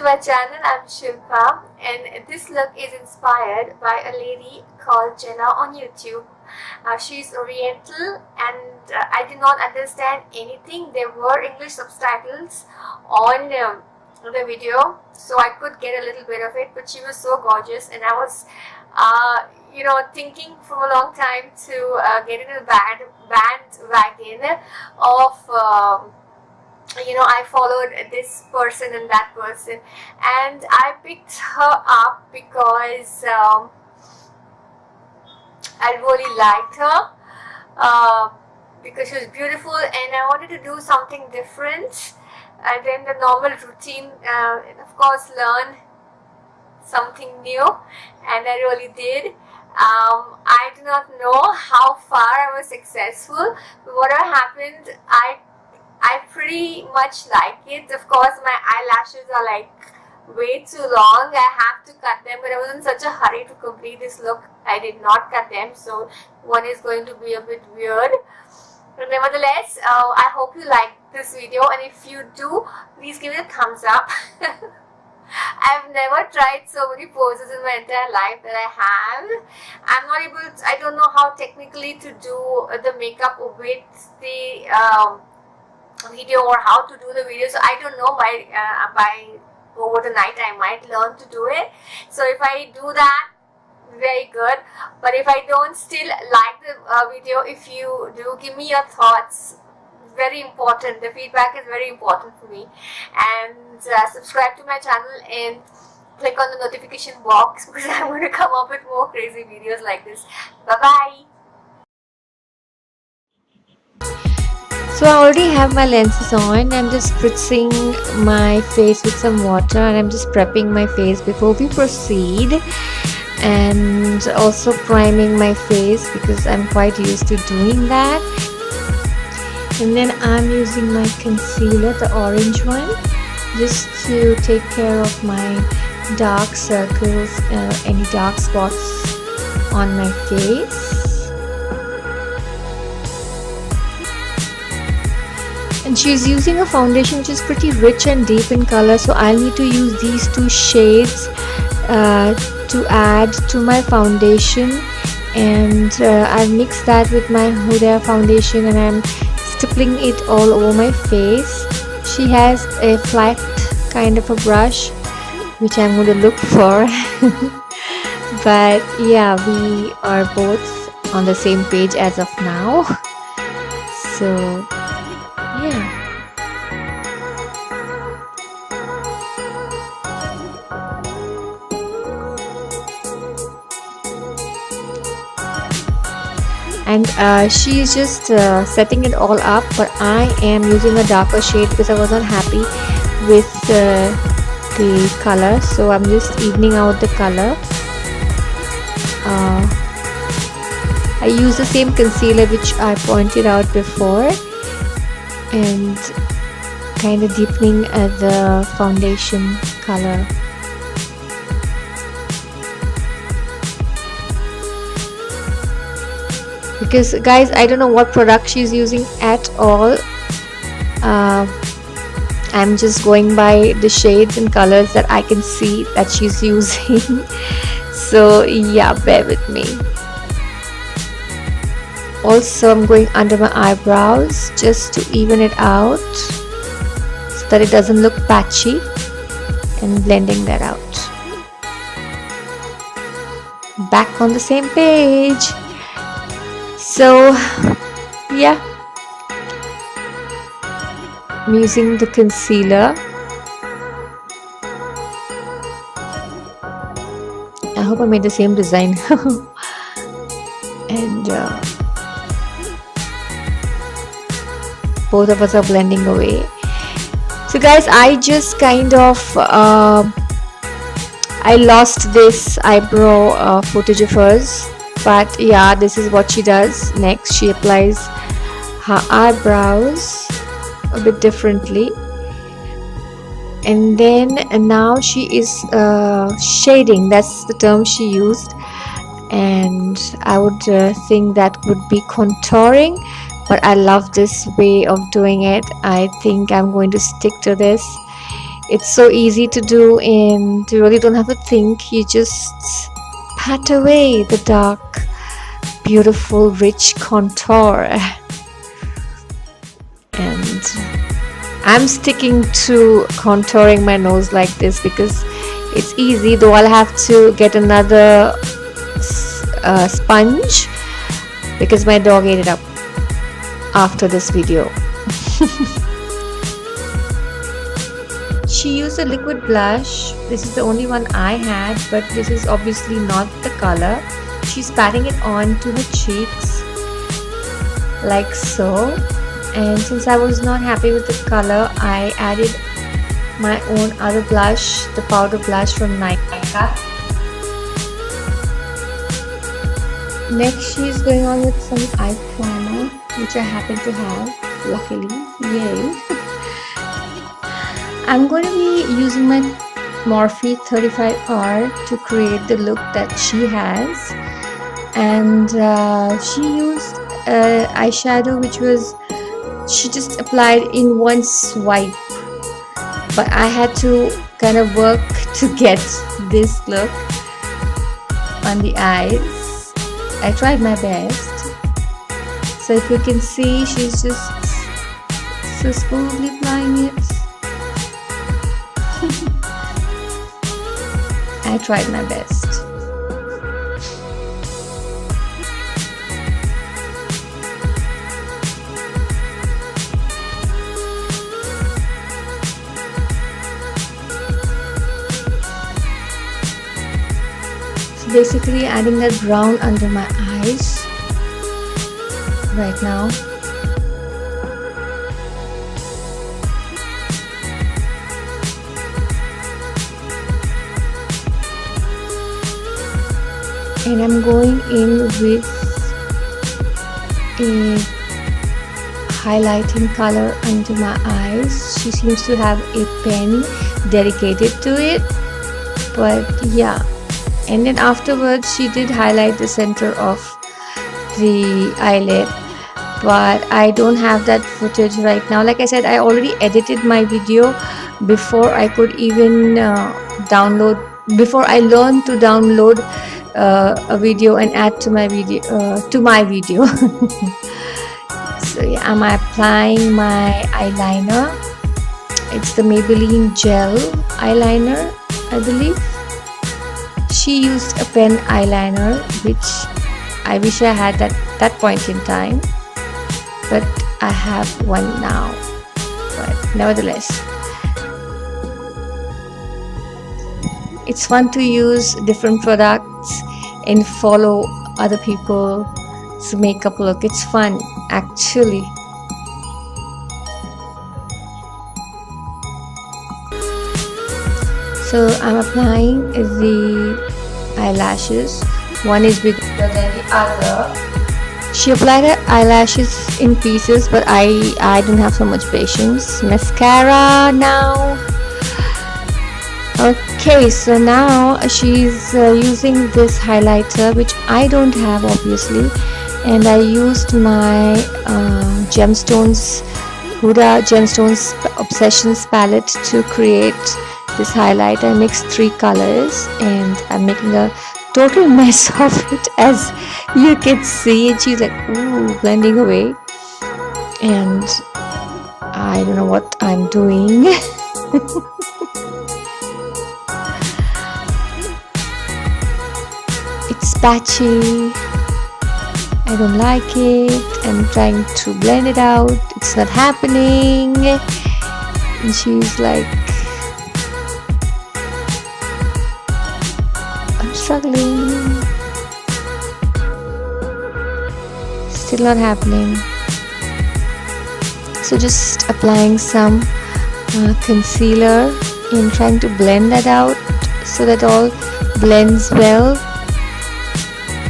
my channel. I'm Shilpa, and this look is inspired by a lady called Jella on YouTube. She's Oriental, and I did not understand anything. There were English subtitles on the video, so I could get a little bit of it, but she was so gorgeous, and I was thinking for a long time to get in a bandwagon of I followed this person and that person, and I picked her up because I really liked her because she was beautiful, and I wanted to do something different than the normal routine, and of course learn something new, and I really did. I do not know how far I was successful, but whatever happened, I pretty much like it. Of course, my eyelashes are like way too long. I have to cut them, but I was in such a hurry to complete this look. I did not cut them, so one is going to be a bit weird. But nevertheless, I hope you like this video, and if you do, please give it a thumbs up. I've never tried so many poses in my entire life that I have. I'm not able to, I don't know how technically to do the makeup with the video, or how to do the video, so I don't know. By over the night I might learn to do it, so if I do that, very good. But if I don't still like the video, if you do, give me your thoughts. Very important. The feedback is very important for me. And subscribe to my channel and click on the notification box, because I'm going to come up with more crazy videos like this. Bye bye. So I already have my lenses on. I'm just spritzing my face with some water, and I'm just prepping my face before we proceed, and also priming my face because I'm quite used to doing that. And then I'm using my concealer, the orange one, just to take care of my dark circles, any dark spots on my face. And she's using a foundation which is pretty rich and deep in color, so I'll need to use these two shades to add to my foundation. And I've mixed that with my Huda foundation, and I'm stippling it all over my face. She has a flat kind of a brush which I'm going to look for. But yeah, we are both on the same page as of now. So yeah. And she is just setting it all up, but I am using a darker shade because I was not happy with the color, so I'm just evening out the color. I use the same concealer which I pointed out before, and kind of deepening the foundation color. Because guys, I don't know what product she's using at all. I'm just going by the shades and colors that I can see that she's using. So yeah, bear with me. Also, I'm going under my eyebrows just to even it out so that it doesn't look patchy, and blending that out. Back on the same page. So yeah, I'm using the concealer. I hope I made the same design. And both of us are blending away. So guys, I just kind of I lost this eyebrow footage of hers. But yeah, this is what she does next. She applies her eyebrows a bit differently, and now she is shading. That's the term she used, and I would think that would be contouring, but I love this way of doing it. I think I'm going to stick to this, It's so easy to do and you really don't have to think. You just pat away the dark, beautiful, rich contour. And I'm sticking to contouring my nose like this because it's easy, though I'll have to get another sponge because my dog ate it up after this video. She used a liquid blush. This is the only one I had, but this is obviously not the color. She's patting it on to her cheeks like so. And since I was not happy with the color, I added my own other blush, the powder blush from Nykaa. Next, she's going on with some eye primer, which I happen to have, luckily. Yay! I'm going to be using my Morphe 35R to create the look that she has. And she used eyeshadow which was, she just applied in one swipe. But I had to kind of work to get this look on the eyes. I tried my best. So if you can see, she's just so smoothly applying it. I tried my best. So basically adding that brown under my eyes right now. And I'm going in with a highlighting color under my eyes. She seems to have a pen dedicated to it, but yeah. And then afterwards she did highlight the center of the eyelid, but I don't have that footage right now. Like I said, I already edited my video before I could even before I learned to download a video and add to my video. So yeah, I'm applying my eyeliner. It's the Maybelline gel eyeliner, I believe. She used a pen eyeliner, which I wish I had at that point in time, but I have one now. But nevertheless, it's fun to use different products and follow other people's makeup look. It's fun, actually. So I'm applying the eyelashes. One is bigger than the other. She applied her eyelashes in pieces, but I don't have so much patience. Mascara now. Okay, so now she's using this highlighter, which I don't have obviously, and I used my gemstones, Huda Gemstones Obsessions palette to create this highlight. I mixed 3 colors and I'm making a total mess of it, as you can see. And she's like, ooh, blending away, and I don't know what I'm doing. It's patchy. I don't like it. I'm trying to blend it out. It's not happening. And she's like, I'm struggling. Still not happening. So just applying some concealer and trying to blend that out so that all blends well.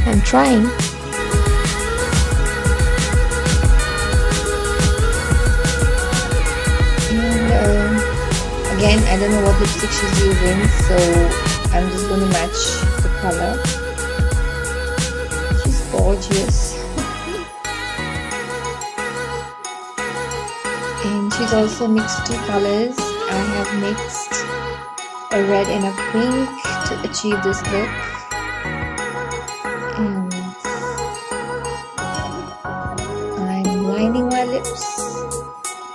I'm trying. And again, I don't know what lipstick she's using, so I'm just going to match the color. She's gorgeous. And she's also mixed 2 colors. I have mixed a red and a pink to achieve this look. And I'm lining my lips.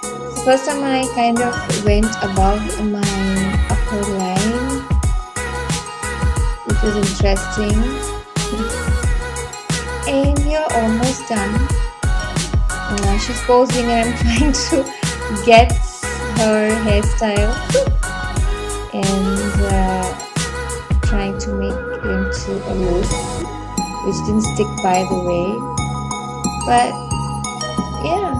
So first time I kind of went above my upper line, which was interesting. And we are almost done. She's posing and I'm trying to get her hairstyle and trying to make it into a look, which didn't stick by the way. But yeah,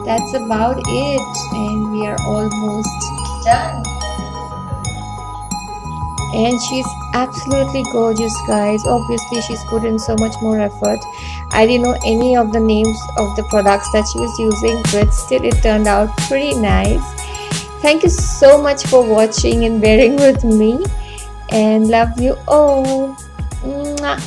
that's about it, and we are almost done. And she's absolutely gorgeous, guys. Obviously she's put in so much more effort. I didn't know any of the names of the products that she was using, but still it turned out pretty nice. Thank you so much for watching and bearing with me, and love you all. Mwah.